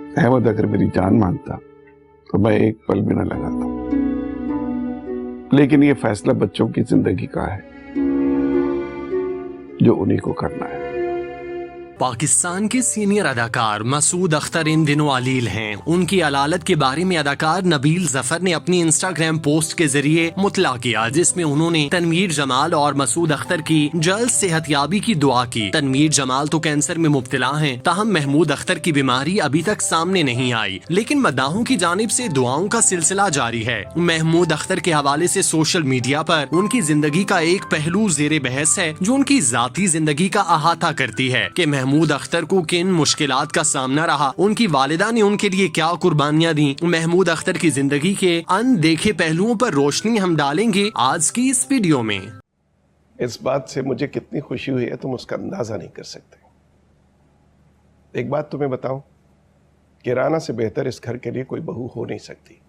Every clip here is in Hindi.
अहमद अगर मेरी जान मांगता तो मैं एक पल भी न लगाता, लेकिन ये फैसला बच्चों की जिंदगी का है जो उन्हीं को करना है। पाकिस्तान के सीनियर अदाकार मसूद अख्तर इन दिनों अलील हैं। उनकी अलालत के बारे में अदाकार नबील जफर ने अपनी इंस्टाग्राम पोस्ट के जरिए मुतला किया, जिसमें उन्होंने तनवीर जमाल और मसूद अख्तर की जल्द सेहतयाबी की दुआ की। तनवीर जमाल तो कैंसर में मुब्तला हैं, ताहम महमूद अख्तर की बीमारी अभी तक सामने नहीं आई, लेकिन मद्दाहों की जानिब से दुआओं का सिलसिला जारी है। महमूद अख्तर के हवाले से सोशल मीडिया पर उनकी जिंदगी का एक पहलू जेरे बहस है, जो उनकी जाती जिंदगी का अहाता करती है कि महमूद अख्तर को किन मुश्किलात का सामना रहा, उनकी वालिदा ने उनके लिए क्या कुर्बानियां दी। महमूद अख्तर की जिंदगी के अनदेखे पहलुओं पर रोशनी हम डालेंगे आज की इस वीडियो में। इस बात से मुझे कितनी खुशी हुई है तुम उसका अंदाजा नहीं कर सकते। एक बात तुम्हें बताऊं कि राना से बेहतर इस घर के लिए कोई बहू हो नहीं सकती,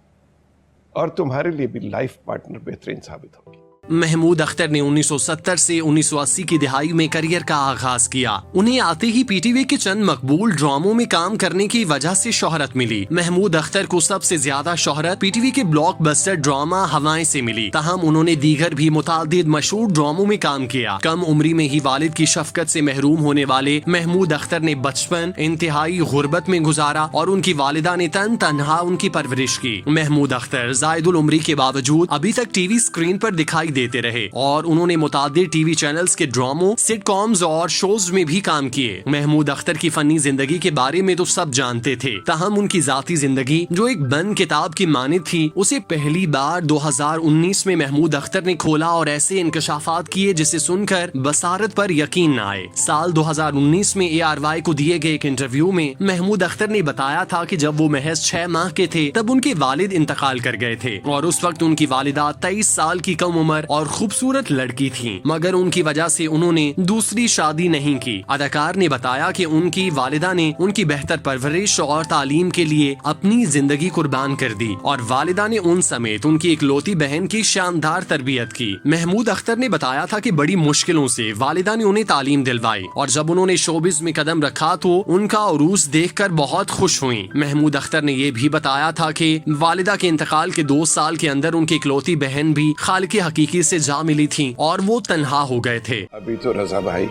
और तुम्हारे लिए भी लाइफ पार्टनर बेहतरीन साबित होगी। महमूद अख्तर ने 1970 से 1980 की दिहाई में करियर का आगाज किया। उन्हें आते ही पीटीवी के चंद मकबूल ड्रामों में काम करने की वजह से शोहरत मिली। महमूद अख्तर को सबसे ज्यादा शोहरत पीटीवी के ब्लॉकबस्टर ड्रामा हवाएं से मिली, ताहम उन्होंने दीगर भी मुतादिद मशहूर ड्रामों में काम किया। कम उम्री में ही वालिद की शफकत से महरूम होने वाले महमूद अख्तर ने बचपन इंतहाई गुर्बत में गुजारा और उनकी वालिदा ने तन तन्हा उनकी परवरिश की। महमूद अख्तर जायदुल उम्री के बावजूद अभी तक टीवी स्क्रीन पर दिखाई देते रहे और उन्होंने मुतादिद टीवी चैनल्स के ड्रामों, सिटकॉम्स और शोज में भी काम किए। महमूद अख्तर की फनी जिंदगी के बारे में तो सब जानते थे, ताहम उनकी जाती जिंदगी जो एक बंद किताब की मानित थी, उसे पहली बार 2019 में महमूद अख्तर ने खोला और ऐसे इंकशाफात किए जिसे सुनकर बसारत पर यकीन न आए। साल 2019 में ARY को दिए गए एक इंटरव्यू में महमूद अख्तर ने बताया था कि जब वो महज 6 माह के थे तब उनके वालिद इंतकाल कर गए थे और उस वक्त उनकी वालिदा 23 साल की कम उम्र और खूबसूरत लड़की थी, मगर उनकी वजह से उन्होंने दूसरी शादी नहीं की। अदाकार ने बताया कि उनकी वालिदा ने उनकी बेहतर परवरिश और तालीम के लिए अपनी जिंदगी कुर्बान कर दी और वालिदा ने उन समेत उनकी इकलौती बहन की शानदार तरबियत की। महमूद अख्तर ने बताया था कि बड़ी मुश्किलों से वालिदा ने उन्हें तालीम दिलवाई और जब उन्होंने शोबिज में कदम रखा तो उनका उरूस देखकर बहुत खुश हुई। महमूद अख्तर ने ये भी बताया था कि वालिदा के इंतकाल के 2 साल के अंदर उनकी इकलौती बहन भी खालिक हकीकी से जा मिली थी और वो तन्हा हो गए थे। अभी तो रजा भाई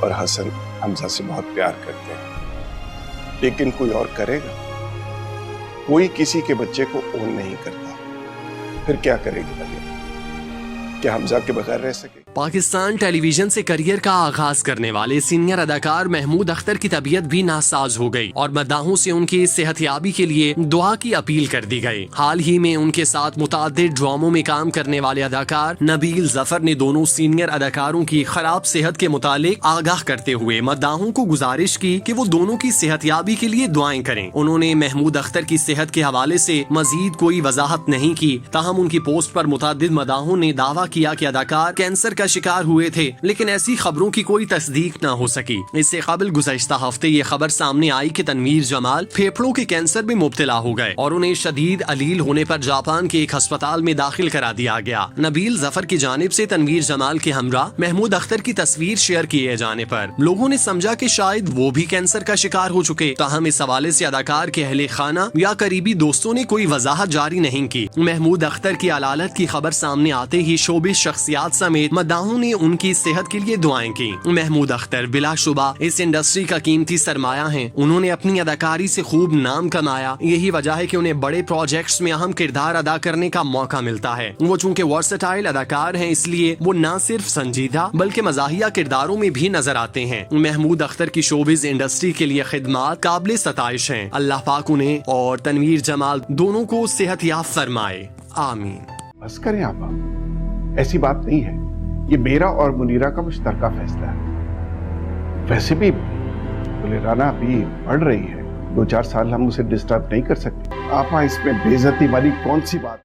और हसन हमजा से बहुत प्यार करते हैं, लेकिन कोई और करेगा? कोई किसी के बच्चे को ओन नहीं करता, फिर क्या करेगी मरियम? क्या हमजा के बगैर रह सके? पाकिस्तान टेलीविजन से करियर का आगाज करने वाले सीनियर अदाकार महमूद अख्तर की तबीयत भी नासाज हो गई और मद्दाहों से उनकी सेहतयाबी के लिए दुआ की अपील कर दी गई। हाल ही में उनके साथ मुतादिद ड्रामों में काम करने वाले अदाकार नबील जफर ने दोनों सीनियर अदाकारों की खराब सेहत के मुतालिक आगाह करते हुए मद्दाहों को गुजारिश की कि वो दोनों की सेहतयाबी के लिए दुआएं करें। उन्होंने महमूद अख्तर की सेहत के हवाले से मजीद कोई वजाहत नहीं की, ताहम उनकी पोस्ट पर मुतादिद मद्दाहों ने दावा किया कि अदाकार कैंसर का शिकार हुए थे, लेकिन ऐसी खबरों की कोई तस्दीक न हो सकी। इससे कबल गुज़श्ता हफ्ते ये खबर सामने आई कि तनवीर जमाल फेफड़ों के कैंसर में मुब्तला हो गए और उन्हें शदीद अलील होने पर जापान के एक अस्पताल में दाखिल करा दिया गया। नबील जफर की जानिब से तनवीर जमाल के हमरा महमूद अख्तर की तस्वीर शेयर किए जाने पर लोगों ने समझा कि शायद वो भी कैंसर का शिकार हो चुके। ताहम इस हवाले से अदाकार के अहले खाना या करीबी दोस्तों ने कोई वजाहत जारी नहीं की। महमूद अख्तर की अलालत की खबर सामने आते ही शोबिस शख्सियात समेत मद्दाहों ने उनकी सेहत के लिए दुआएं की। महमूद अख्तर बिलाशुबा इस इंडस्ट्री का कीमती सरमाया हैं। उन्होंने अपनी अदाकारी से खूब नाम कमाया, यही वजह है कि उन्हें बड़े प्रोजेक्ट्स में अहम किरदार अदा करने का मौका मिलता है। वो चूँकि वर्सेटाइल अदाकार हैं, इसलिए वो न सिर्फ संजीदा बल्कि मज़ाहिया किरदारों में भी नजर आते हैं। महमूद अख्तर की शोबिज इंडस्ट्री के लिए खिदमात काबिल सताइश हैं। अल्लाह पाक उन्हें और तनवीर जमाल दोनों को सेहत याब फरमाए, आमीन। बस करें आपा, ऐसी बात नहीं है, ये मेरा और मुनीरा का मुश्तरका फैसला है। वैसे भी बोले राना अभी बढ़ रही है, 2-4 साल हम उसे डिस्टर्ब नहीं कर सकते। आपा इसमें बेइज्जती वाली कौन सी बात?